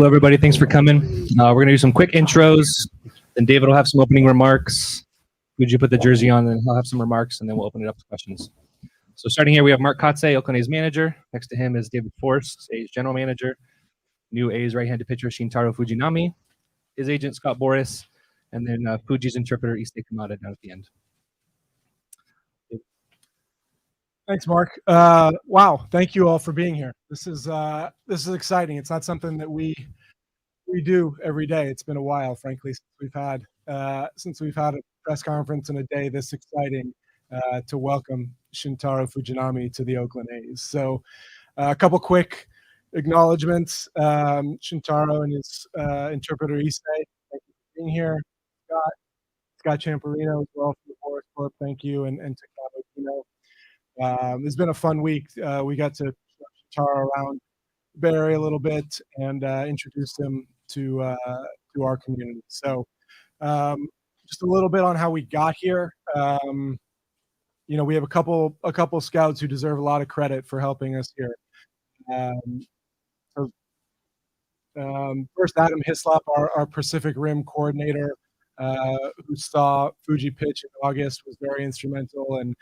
Hello, everybody. Thanks for coming. We're going to do some quick intros. Then David will have some opening remarks. Would you put the jersey on, and he'll have some remarks, and then we'll open it up to questions. So starting here, we have Mark Kotze, Oakland A's manager. Next to him is David Forst, A's general manager. New A's right-handed pitcher, Shintaro Fujinami. His agent, Scott Boris. And then Fuji's interpreter, Issei Kamada, down at the end. Thanks, Mark. Wow, thank you all for being here. This is exciting. It's not something that we do every day. It's been a while, frankly, since we've had a press conference and a day this exciting to welcome Shintaro Fujinami to the Oakland A's. So, a couple quick acknowledgments. Shintaro and his interpreter Issei, thank you for being here. Scott Champerino as well from the Forest Club, thank you, and Takao Kino. It's been a fun week. We got to show Shintaro around the Bay Area a little bit and introduce him to our community. So just a little bit on how we got here. We have a couple scouts who deserve a lot of credit for helping us here. First, Adam Hislop, our Pacific Rim coordinator, who saw Fuji pitch in August, was very instrumental, and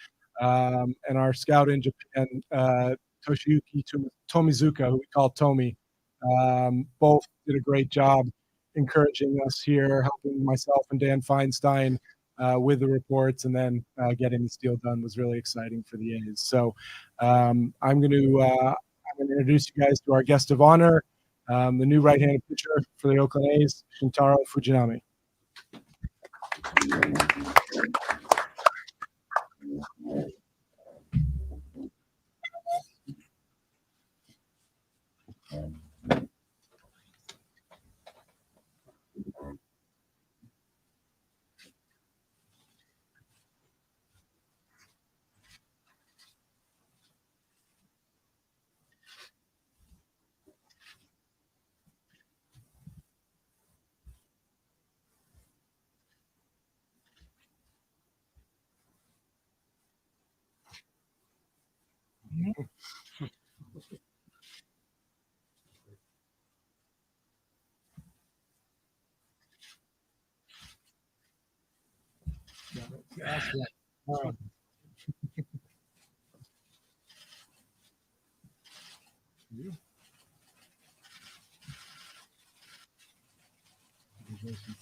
our scout in Japan, Toshiyuki Tomizuka, who we call Tomi, both did a great job encouraging us here, helping myself and Dan Feinstein with the reports, and then getting this deal done was really exciting for the A's. So I'm going to introduce you guys to our guest of honor, the new right-handed pitcher for the Oakland A's, Shintaro Fujinami.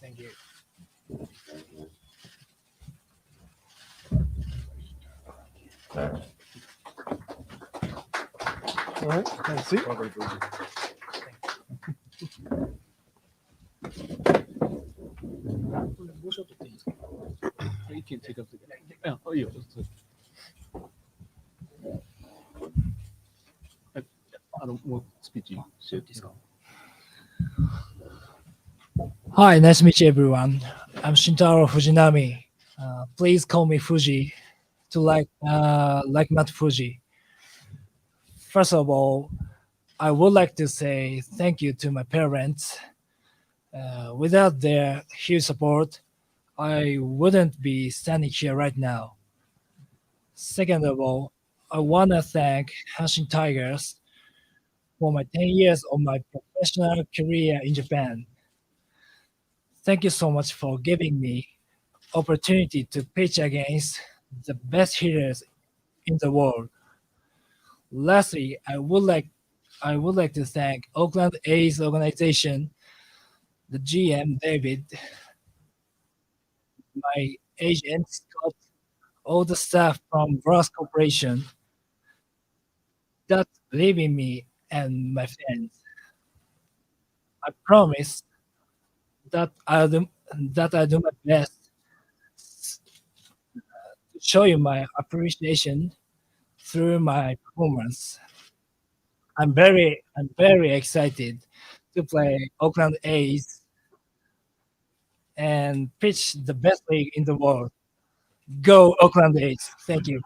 Thank you. All right, have a seat. You can take up the oh, you. Hi, nice to meet you, everyone. I'm Shintaro Fujinami. Please call me Fuji, to like Matt Fuji. First of all, I would like to say thank you to my parents. Without their huge support, I wouldn't be standing here right now. Second of all, I want to thank Hanshin Tigers for my 10 years of my professional career in Japan. Thank you so much for giving me opportunity to pitch against the best hitters in the world. Lastly, I would like to thank Oakland A's organization, the GM David, my agent Scott, all the staff from Brass Corporation that believe in me and my friends. I promise that I'll do my best to show you my appreciation through my performance. I'm very excited to play Oakland A's and pitch the best league in the world. Go Oakland A's! Thank you.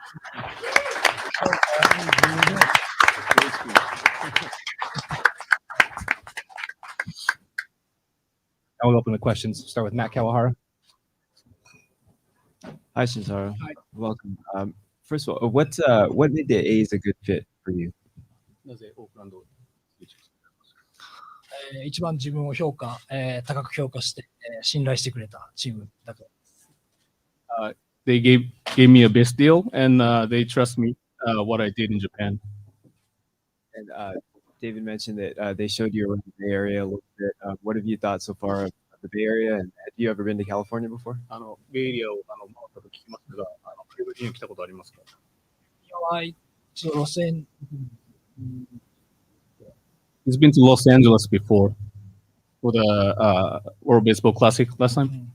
Now we'll open the questions. Start with Matt Kawahara. Hi, Shintaro. Hi. Welcome. First of all, what made the A's a good fit for you? 一番自分を高く評価して、信頼してくれたチームだと。They gave me a best deal, and they trust me what I did in Japan. And David mentioned that they showed you around the Bay Area a little bit. What have you thought so far of the Bay Area? And have you ever been to California before? ベイエリアを回ったと聞きましたが、カリブルに来たことありますか？一度路線、He's been to Los Angeles before for the World Baseball Classic last time.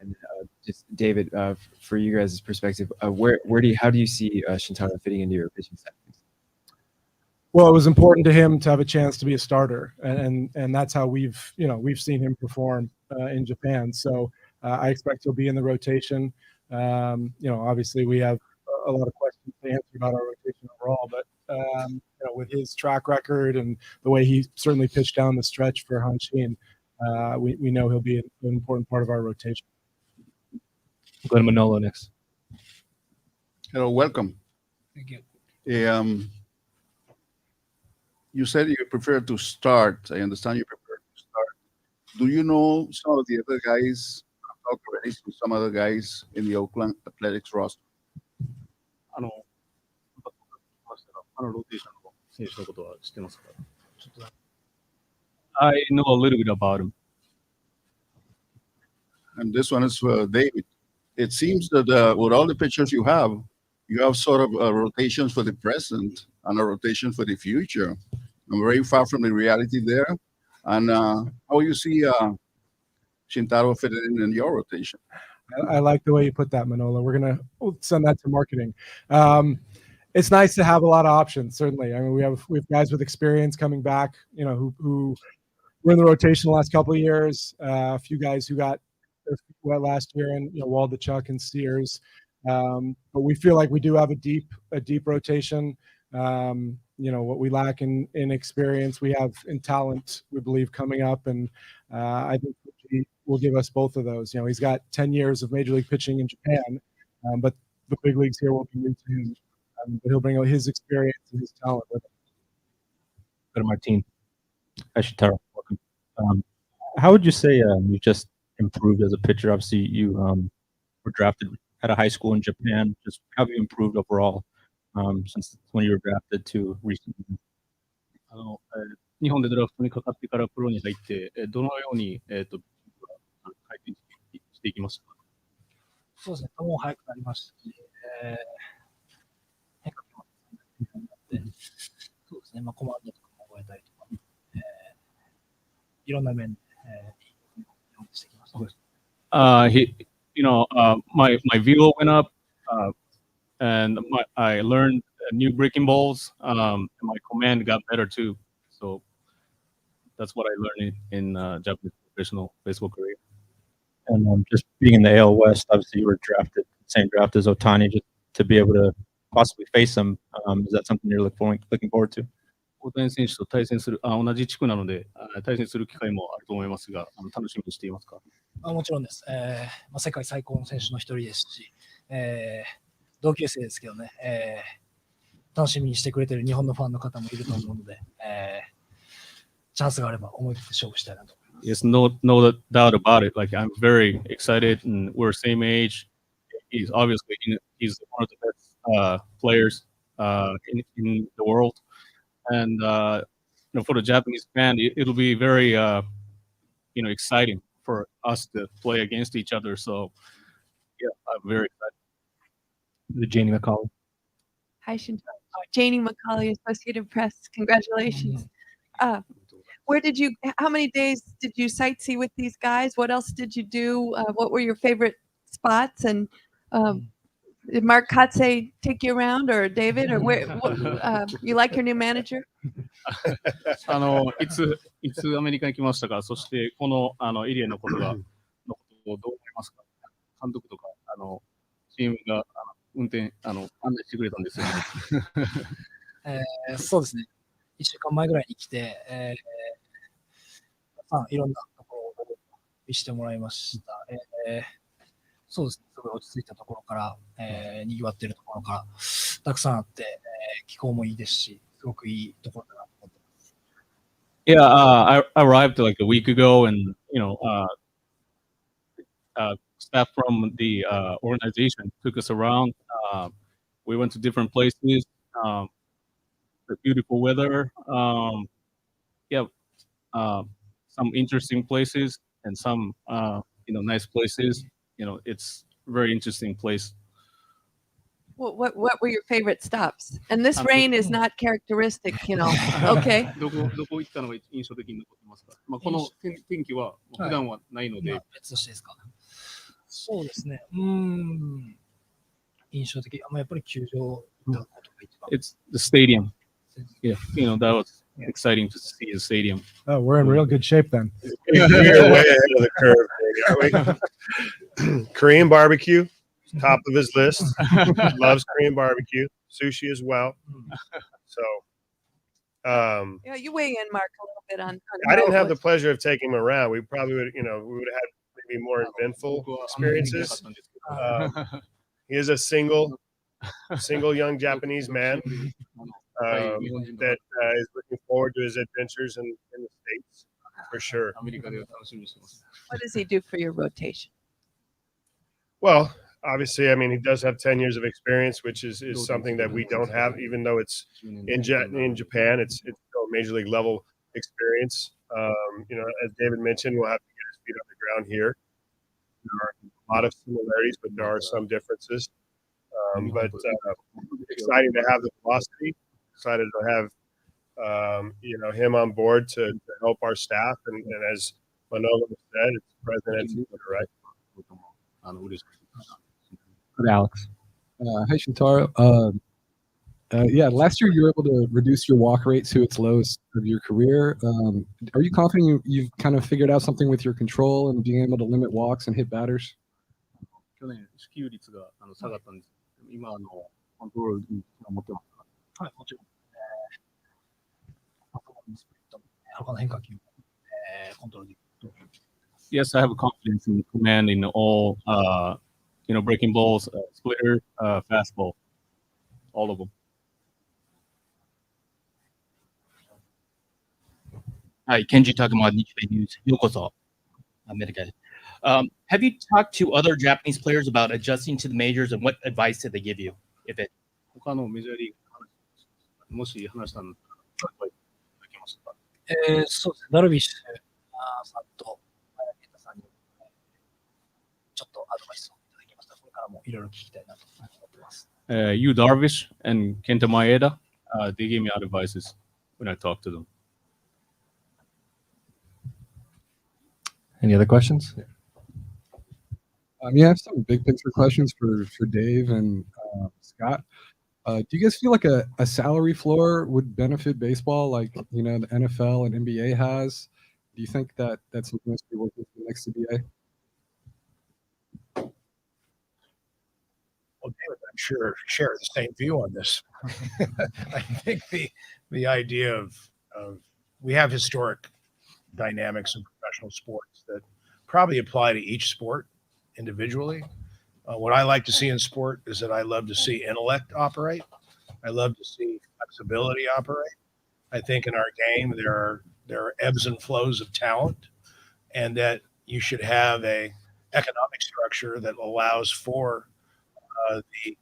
And just David, for you guys' perspective, how do you see Shintaro fitting into your pitching staff? Well, it was important to him to have a chance to be a starter, and that's how we've seen him perform in Japan. So I expect he'll be in the rotation. Obviously we have a lot of questions to answer about our rotation overall, but with his track record and the way he certainly pitched down the stretch for Hanshin, we know he'll be an important part of our rotation. Go to Manolo next. Hello, welcome. Thank you. You said you prefer to start. I understand you prefer to start. Do you know some of the other guys? I've talked already to some other guys in the Oakland Athletics roster. ローテーションの選手のことは知ってますか？ I know a little bit about him. And this one is for David. It seems that with all the pitchers you have sort of rotations for the present and a rotation for the future. I'm very far from the reality there. And how you see Shintaro fitting in your rotation? I like the way you put that, Manolo. We'll send that to marketing. It's nice to have a lot of options. Certainly, I mean, we have guys with experience coming back, who were in the rotation the last couple of years. A few guys who got their feet wet last year, and Waldachuk and Sears. But we feel like we do have a deep rotation. What we lack in experience, we have in talent, we believe, coming up, and I think he will give us both of those. He's got 10 years of major league pitching in Japan, but the big leagues here will be new to him. But he'll bring out his experience and his talent with him. Go to Martin. Hi, Shintaro. Welcome. How would you say you just improved as a pitcher? Obviously, you were drafted at a high school in Japan. Just how have you improved overall since when you were drafted to recently? 日本でドラフトにかかってからプロに入って、どのように改善していきましたか？そうですね、球も速くなりましたし、変化球もなって、そうですね、コマンドとかも覚えたりとか、いろんな面で、してきました。My velo went up, and I learned new breaking balls. And my command got better too. So that's what I learned in Japanese professional baseball career. And just being in the AL West, obviously you were drafted, same draft as Otani, just to be able to possibly face him. Is that something you're looking forward to? 大谷選手と対戦する、同じ地区なので、対戦する機会もあると思いますが、楽しみにしていますか？もちろんです。世界最高の選手の一人ですし、同級生ですけどね、楽しみにしてくれてる日本のファンの方もいると思うので、チャンスがあれば思い切って勝負したいなと思います。Yes, no doubt about it. Like, I'm very excited, and we're same age. He's obviously he's one of the best players in the world, and for the Japanese fan, it'll be very exciting for us to play against each other. So, yeah, I'm very excited. The Janie McCauley. Hi, Shintaro. Janie McCauley, Associated Press. Congratulations. How many days did you sightsee with these guys? What else did you do? What were your favorite spots? And did Mark Katse take you around, or David, or you like your new manager? いつアメリカに来ましたか？そしてこのエリアのことをどう思いますか？監督とかチームが運転案内してくれたんですよね。そうですね。1週間前ぐらいに来て、いろんなところを見せてもらいました。そうですね。すごい落ち着いたところから、賑わっているところからたくさんあって、気候もいいですし、すごくいいところだなと思ってます。Yeah, I arrived like a week ago, and staff from the organization took us around. We went to different places. Um, the beautiful weather. Yeah, some interesting places and some nice places. It's a very interesting place. What were your favorite stops? And this rain is not characteristic, Okay. どこ行ったのが印象的に残ってますか？まあこの天気は普段はないので、別としてですか。そうですね。印象的。やっぱり球場行ったことが一番。it's the stadium. Yeah, that was exciting to see the stadium. Oh, we're in real good shape then. We're way ahead of the curve, baby, aren't we? Korean barbecue, top of his list. Loves Korean barbecue, sushi as well. So, Yeah, you weigh in, Mark, a little bit on I didn't have the what- pleasure of taking him around. We probably would, we would have had maybe more eventful experiences. He is a single young Japanese man that is looking forward to his adventures in the States for sure. アメリカでは楽しみにしてます。 What does he do for your rotation? Well, obviously, I mean, he does have 10 years of experience, which is something that we don't have, even though it's in Japan, it's still a major league level experience. As David mentioned, we'll have to get his feet on the ground here. There are a lot of similarities, but there are some differences. But exciting to have the velocity, excited to have him on board to help our staff. And as Manolo said, it's president and teacher, right? Alex. Hi, Shintaro. Yeah, last year you were able to reduce your walk rate to its lowest of your career. Are you confident you've kind of figured out something with your control and being able to limit walks and hit batters? 去年支給率が下がったんですけど、今コントロールに持ってますか？はい、もちろん。スプリット、他の変化球、コントロールできる。 Yes, I have confidence in commanding all, breaking balls, splitter, fastball, all of them. はい、Kenji Takuma, Nikkei News. ようこそ、アメリカへ。Have you talked to other Japanese players about adjusting to the majors, and what advice did they give you, if it? 他のメジャーリーグもし話したのできますか？そうですね、ダルビッシュさんと健太さんにちょっとアドバイスをいただきました。これからもいろいろ聞きたいなと思ってます。You Darvish and Kenta Maeda, they gave me advices when I talked to them. Any other questions? Yeah, I have some big picture questions for Dave and Scott. Do you guys feel like a salary floor would benefit baseball like, the NFL and NBA has? Do you think that that's something that's working for the next CBA? Well, David, I'm sure share the same view on this. I think the idea of we have historic dynamics in professional sports that probably apply to each sport individually. What I like to see in sport is that I love to see intellect operate. I love to see flexibility operate. I think in our game there are ebbs and flows of talent, and that you should have a economic structure that allows for the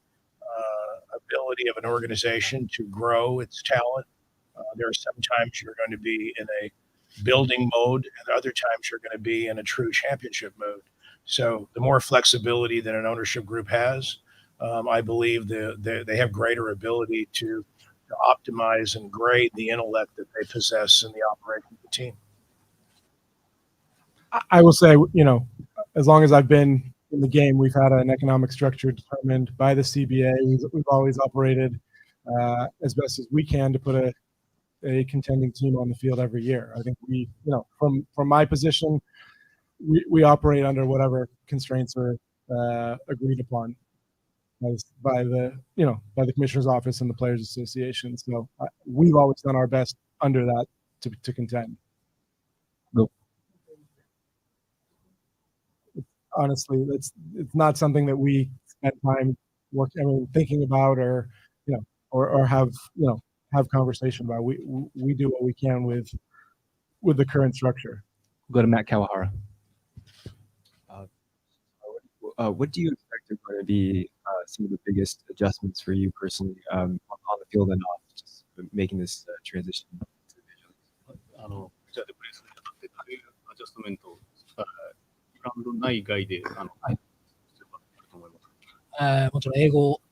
ability of an organization to grow its talent. There are some times you're going to be in a building mode, and other times you're going to be in a true championship mode. So the more flexibility that an ownership group has, I believe they have greater ability to optimize and grade the intellect that they possess in the operation of the team. I will say, as long as I've been in the game, we've had an economic structure determined by the CBA. We've always operated as best as we can to put a contending team on the field every year. I think we, from my position, we operate under whatever constraints are agreed upon by the commissioner's office and the players association. So we've always done our best under that to contend. Nope. Honestly, it's not something that we spend time thinking about or have conversation about. We do what we can with with the current structure. We'll go to Matt Kawahara. What do you expect are going to be some of the biggest adjustments for you personally on the field and off, just making this transition to the major leagues? メジャーでプレーするにあたってどういうアジャストメントをグラウンド内外で必要だと思います。もちろん英語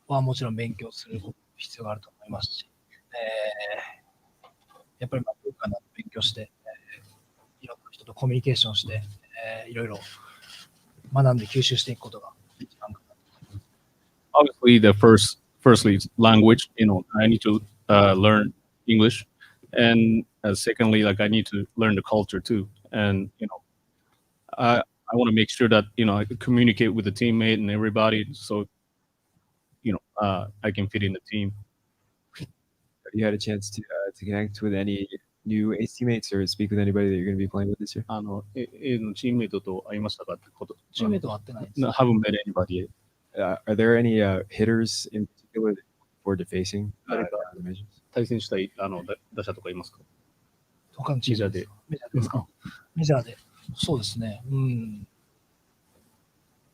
はもちろん勉強する必要があると思いますし、やっぱり文化など勉強して、いろんな人とコミュニケーションして、いろいろ学んで吸収していくことが一番かなと思います。Obviously, firstly, language. I need to learn English, and secondly, like I need to learn the culture too. And I want to make sure that I can communicate with the teammate and everybody, so I can fit in the team. Have you had a chance to connect with any new Ace teammates or speak with anybody that you're going to be playing with this year? チームメイトと会いましたかってこと。チームメイトは会ってないです。Haven't met anybody yet. Are there any hitters in particular that you look forward to facing? 誰か in the majors? 対戦したい打者とかいますか？他のチームで。メジャーですか？メジャーで。そうですね。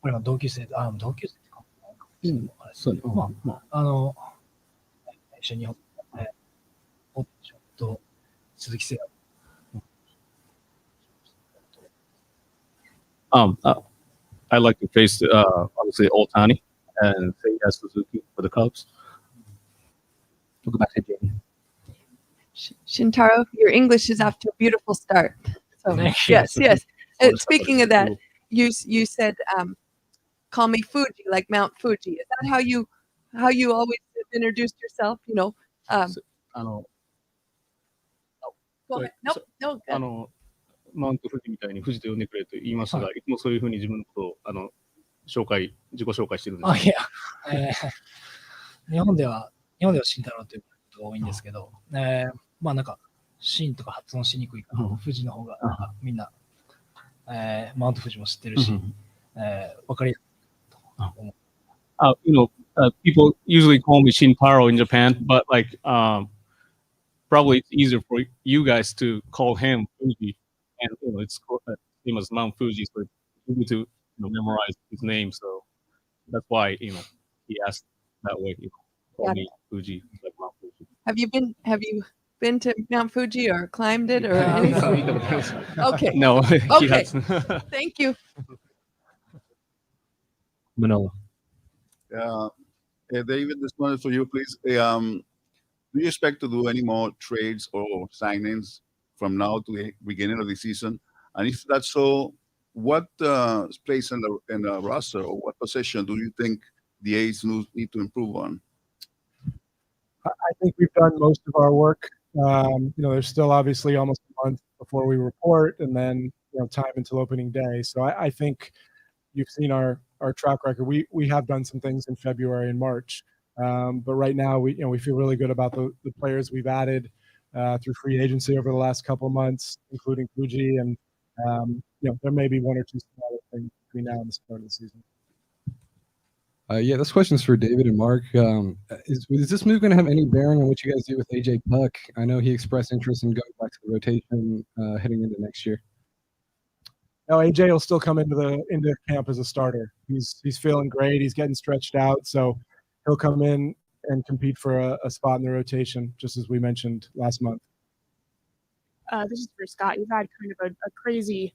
これは同級生か。そうね。一緒にと鈴木誠也。I like to face obviously Ohtani and Seiya Suzuki for the Cubs. We'll go back to Jamie. Shintaro, your English is off to a beautiful start. So yes. Speaking of that, you said call me Fuji, like Mount Fuji. Is that how you always introduced yourself? Go ahead. No. Go ahead. マウント富士みたいに富士と呼んでくれと言いますが、いつもそういうふうに自分のことを自己紹介してるんです。いや、日本では慎太郎ということが多いんですけど、なんか慎とか発音しにくいから、富士の方がみんな、マウント富士も知ってるし、わかりやすいと思う。People usually call me Shintaro in Japan, but like probably it's easier for you guys to call him Fuji. And it's same as Mount Fuji, so it's easy to memorize his name. So that's why he asked that way. Call me Fuji, like Mount Fuji. Have you been to Mount Fuji or climbed it or anything? Okay. No. Okay. Thank you. Manolo. David, this one is for you, please. Do you expect to do any more trades or signings from now to the beginning of the season? And if that's so, what place in the roster or what position do you think the A's need to improve on? I think we've done most of our work. There's still obviously almost a month before we report, and then time until opening day. So I think you've seen our track record. We have done some things in February and March, but right now we feel really good about the players we've added through free agency over the last couple of months, including Fuji, and there may be one or two smaller things between now and the start of the season. This question's for David and Mark. Is this move going to have any bearing on what you guys do with AJ Puck? I know he expressed interest in going back to the rotation heading into next year. No, AJ will still come into camp as a starter. He's feeling great. He's getting stretched out, so he'll come in and compete for a spot in the rotation, just as we mentioned last month. This is for Scott. You've had kind of a crazy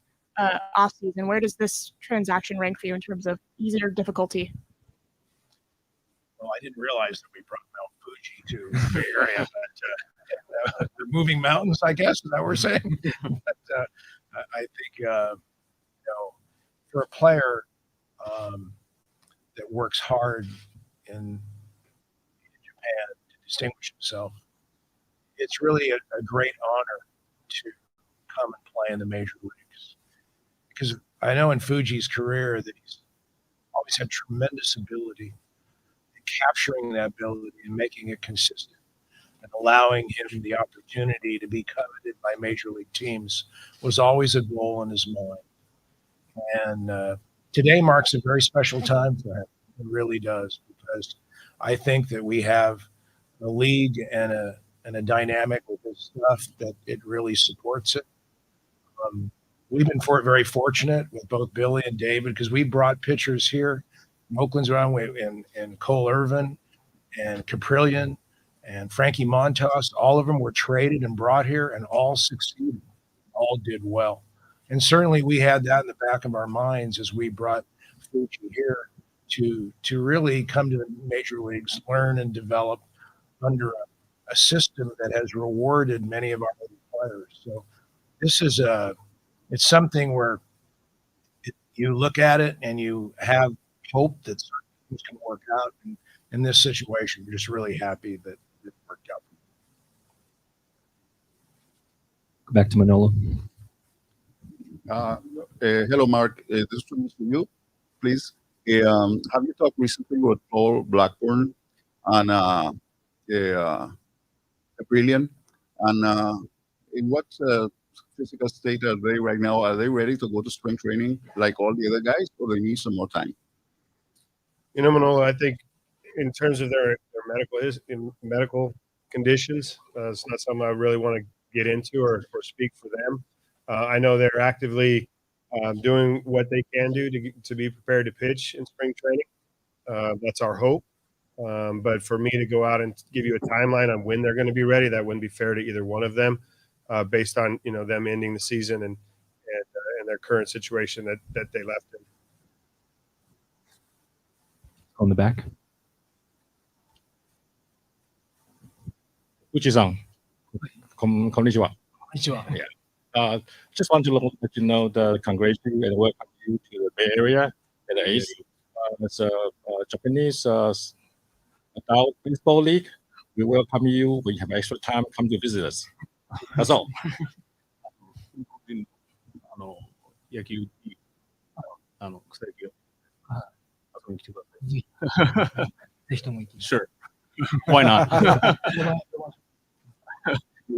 offseason. Where does this transaction rank for you in terms of ease or difficulty? Well, I didn't realize that we brought Mount Fuji to the Bay Area, but the moving mountains, I guess, is that what we're saying? But I think, for a player that works hard in Japan to distinguish himself, it's really a great honor to come and play in the major leagues. Because I know in Fuji's career that he's always had tremendous ability in capturing that ability and making it consistent and allowing him the opportunity to be coveted by major league teams was always a goal in his mind. And today marks a very special time for him. It really does, because I think that we have a league and a and a dynamic with his stuff that it really supports it. We've been very fortunate with both Billy and David because we brought pitchers here. Oakland's around and Cole Irvin and Caprillion and Frankie Montas. All of them were traded and brought here and all succeeded, all did well. And certainly we had that in the back of our minds as we brought Fuji here to really come to the major leagues, learn and develop under a system that has rewarded many of our players. So this is it's something where you look at it and you have hope that certain things can work out. And in this situation, we're just really happy that it worked out. Go back to Manolo. Hello, Mark. This one is for you, please. Have you talked recently with Paul Blackburn and Brilliant? And in what physical state are they right now? Are they ready to go to spring training like all the other guys, or they need some more time? You know, Manolo, I think in terms of their medical conditions, it's not something I really want to get into or speak for them. I know they're actively doing what they can do to be prepared to pitch in spring training. That's our hope. But for me to go out and give you a timeline on when they're going to be ready, that wouldn't be fair to either one of them, based on them ending the season and their current situation that they left in. On the back. Fuji-san. Konnichiwa. Konnichiwa. Just want to let you know the congratulate and welcome you to the Bay Area and the ACE. It's a Japanese adult baseball league. We welcome you when you have extra time. Come to visit us. That's all. 野球草野球遊びに来てください。ぜひとも行きます。 Sure. Why not?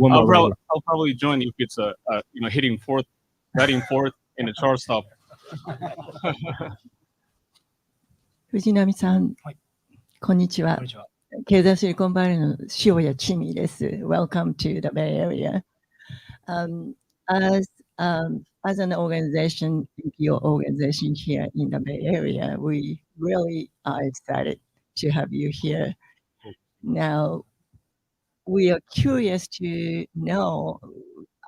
I'll probably join you if it's hitting fourth, batting fourth in the shortstop. 藤波さん、こんにちは。経済シリコンバレーの塩谷千美です。Welcome to the Bay Area. As an organization, your organization here in the Bay Area, we really are excited to have you here. Now, we are curious to know,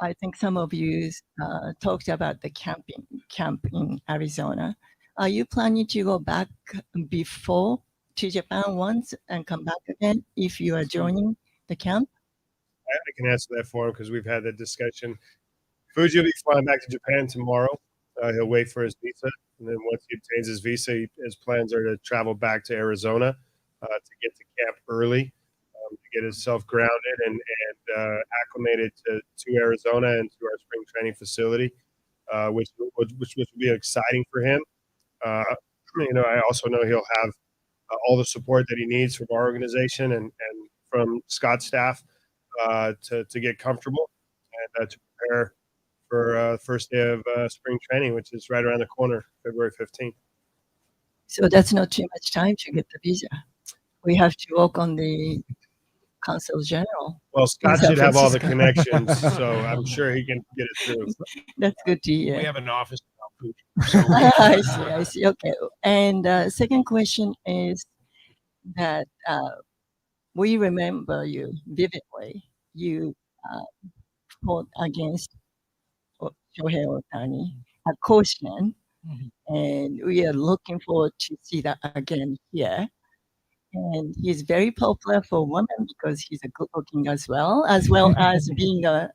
I think some of you talked about the camp in Arizona. Are you planning to go back before to Japan once and come back again if you are joining the camp? I can answer that for him because we've had that discussion. Fuji will be flying back to Japan tomorrow. He'll wait for his visa. And then once he obtains his visa, his plans are to travel back to Arizona to get to camp early, to get himself grounded and acclimated to Arizona and to our spring training facility, which will be exciting for him. I also know he'll have all the support that he needs from our organization and from Scott's staff to get comfortable and to prepare for first day of spring training, which is right around the corner, February 15th. So that's not too much time to get the visa. We have to work on the Consul General. Well, Scott should have all the connections, so I'm sure he can get it through. That's good to hear. We have an office. I see. Okay. And second question is that we remember you vividly. You fought against Shohei Ohtani at Koshien, and we are looking forward to see that again here. And he's very popular for women because he's a good looking as well as being a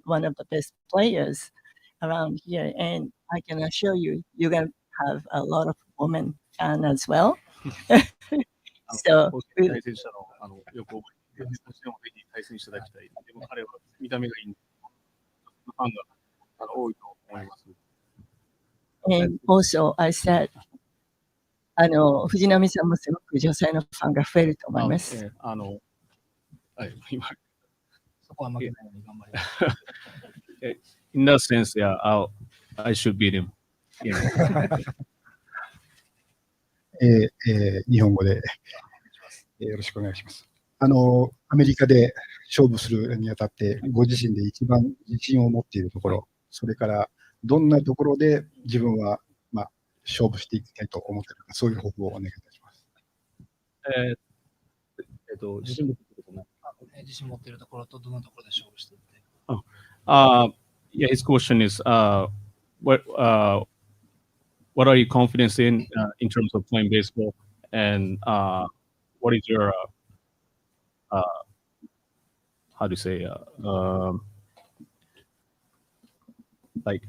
one of the best players around here. And I can assure you, you're gonna have a lot of women fan as well. So よく覚えていて、少しでもぜひ対戦していただきたい。でも彼は見た目がいいんで、ファンが多いと思います。And also, I said, 藤波さんもすごく女性のファンが増えると思います。今そこは負けないように頑張ります。In that sense, yeah, I should beat him. 日本語でよろしくお願いします。アメリカで勝負するにあたって、ご自身で一番自信を持っているところ、それからどんなところで自分は、勝負していきたいと思っているか、そういう方法をお願いいたします。自信持ってるところ。自信持っているところとどのところで勝負していって。Yeah, his question is, what are you confident in terms of playing baseball, and what is your how do you say like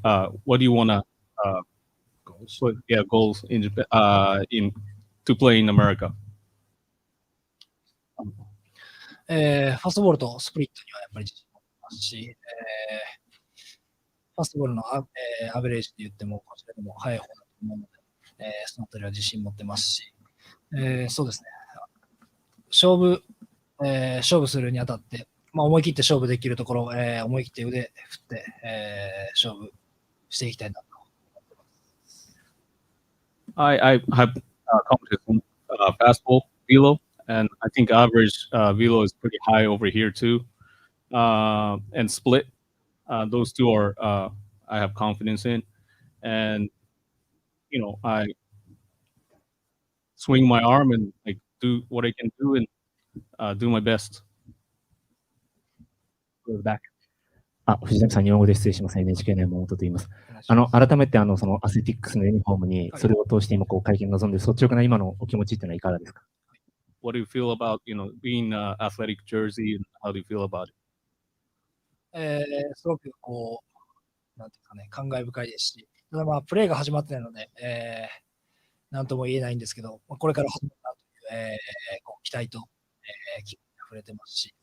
what do you wanna goals in Japan, in to play in America? ファーストボールとスプリットにはやっぱり自信持ってますし、ファーストボールのアベレージで言ってもこちらでも速い方だと思うので、そのあたりは自信持ってますし、そうですね。勝負するにあたって、思い切って勝負できるところ、思い切って腕振って、勝負していきたいなと思ってます。I have confidence in fastball, velo, and I think average velo is pretty high over here too. And split, those two are I have confidence in, and I swing my arm and like do what I can do and do my best. Back. 藤波さん、日本語で失礼します。NHK の山本と言います。改めてそのアスレティックスのユニフォームにそれを通して今会見に臨んで、率直な今のお気持ちっていうのはいかがですか？ What do you feel about being athletic jersey, and how do you feel about it? すごくなんていうかね、感慨深いですし、ただプレーが始まってないので、なんとも言えないんですけど、これから始まったという、期待と、気持ちが溢れてますし、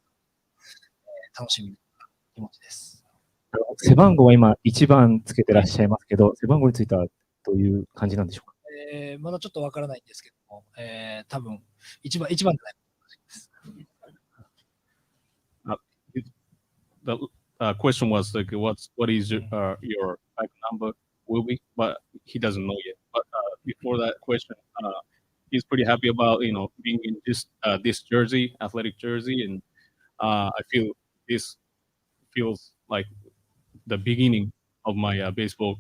楽しみな気持ちです。背番号は今1番つけてらっしゃいますけど、背番号についてはどういう感じなんでしょうか？まだちょっとわからないんですけども、多分1番じゃないit? The question was like, what is your back number will be, but he doesn't know yet. But before that question, he's pretty happy about being in this jersey, athletic jersey, and I feel this feels like the beginning of my baseball,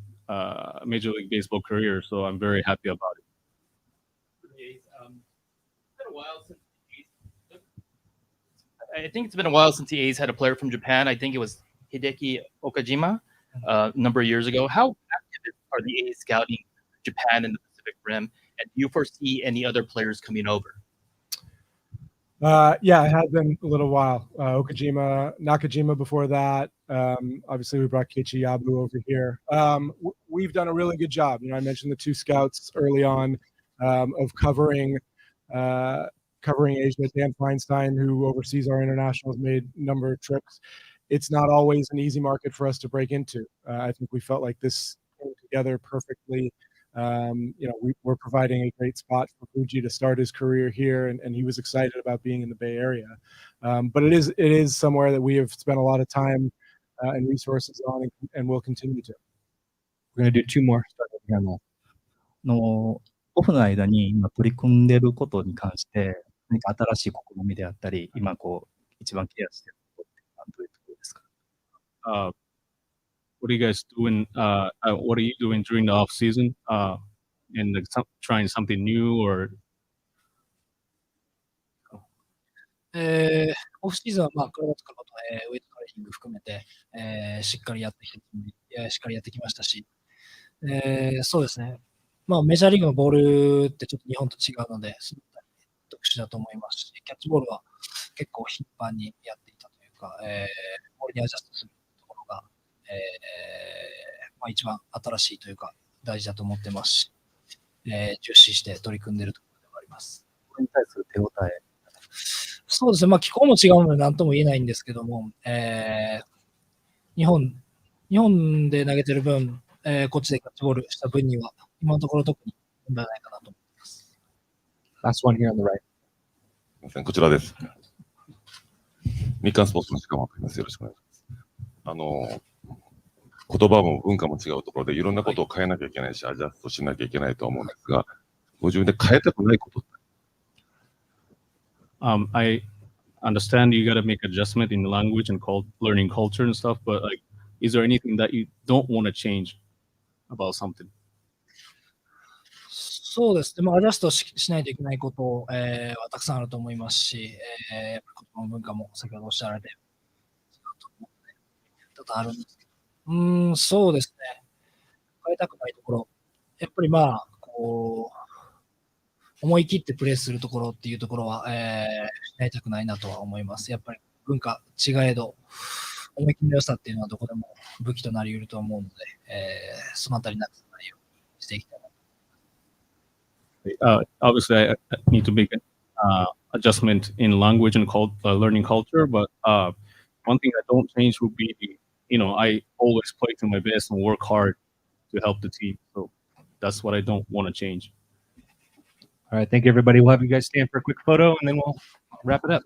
Major League Baseball career. So I'm very happy about it. I think it's been a while since the A's had a player from Japan. I think it was Hideki Okajima a number of years ago. How active are the A's scouting Japan and the Pacific Rim? And do you foresee any other players coming over? Yeah, it has been a little while. Okajima, Nakajima before that. Obviously, we brought Keiichi Yabu over here. We've done a really good job. I mentioned the two scouts early on of covering Asia. Dan Feinstein, who oversees our internationals, made a number of trips. It's not always an easy market for us to break into. I think we felt like this came together perfectly. We're providing a great spot for Fuji to start his career here, and he was excited about being in the Bay Area. But it is somewhere that we have spent a lot of time and resources on, and will continue to. We're going to do two more. オフの間に今取り組んでいることに関して、何か新しい試みであったり、今一番ケアしていることってどういうところですか？What are you guys doing? What are you doing during the off season? And trying something new or? オフシーズンは体を使うこと、ウェイトトレーニング含めて、しっかりやってきましたし、そうですね。メジャーリーグのボールってちょっと日本と違うので、その特殊だと思いますし、キャッチボールは結構頻繁にやっていたというか、ボールにアジャストするところが、一番新しいというか大事だと思ってますし、重視して取り組んでいるところではあります。これに対する手応え。そうですね。気候も違うので何とも言えないんですけども、日本で投げてる分、こっちでキャッチボールした分には今のところ特に問題ないかなと思います。Last one here on the right. すみません、こちらです。日刊スポーツの時間を送ります。よろしくお願いします。言葉も文化も違うところでいろんなことを変えなきゃいけないし、アジャストしなきゃいけないと思うんですが、ご自分で変えたくないことって understand you got to make adjustment in language and learning culture and stuff, but like, is there anything that you don't want to change about something? そうですね。まあ、アジャストしないといけないこと、はたくさんあると思いますし、やっぱり言葉の文化も先ほどおっしゃられて、多々あるんですけど、そうですね。変えたくないところ。やっぱりまあ、こう、思い切ってプレーするところっていうところは、失いたくないなとは思います。やっぱり文化違えど、思い切りの良さっていうのはどこでも武器となり得ると思うので、そのあたりなくさないようにしていきたいな。Obviously, I need to make an adjustment in language and learning culture. But one thing I don't change would be, I always play to my best and work hard to help the team. So that's what I don't want to change. All right, thank you, everybody. We'll have you guys stand for a quick photo, and then we'll wrap it up.